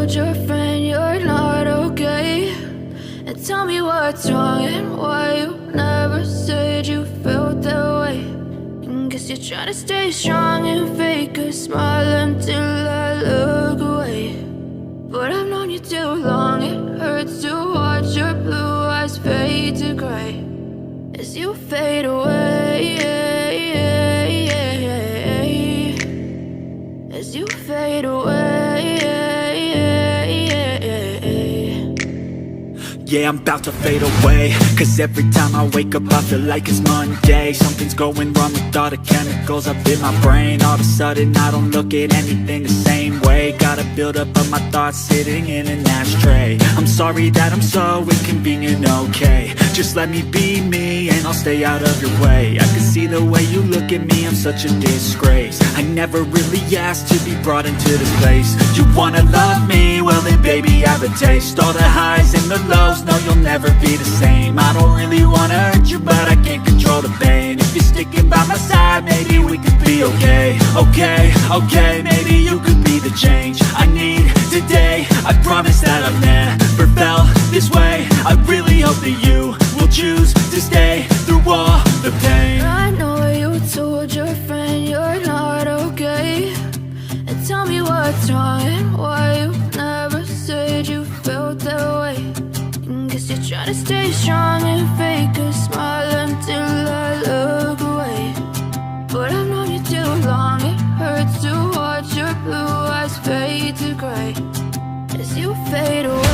told your friend you're not okay? And tell me what's wrong and why you never said you felt that way. And guess you're trying to stay strong and fake a smile until I look away. But I've known you too long, it hurts to watch your blue eyes fade to gray as you fade away, as you fade away. Yeah, I'm about to fade away, cause every time I wake up I feel like it's Monday. Something's going wrong with all the chemicals up in my brain. All of a sudden I don't look at anything the same way. Got a buildup of my thoughts sitting in an ashtray. I'm sorry that I'm so inconvenient, okay? Just let me be me and I'll stay out of your way. I can see the way you look at me, I'm such a disgrace. I never really asked to be brought into this place. You wanna love me? Well then baby I have a taste. All the highs and the lows, no you'll never be the same. I don't really wanna hurt you but I can't control the pain. If you're sticking by my side maybe we could be okay. Okay, maybe you could be the change I need today. I promise that I've never felt this way. I really hope that you will choose to stay through all the pain. I know you told your friend you're not okay. And tell me what's wrong and why you never said you felt that way. And guess you're trying to stay strong and fake a smile until I look away. But I've known you too long, it hurts to watch your blue eyes fade to gray as you fade away.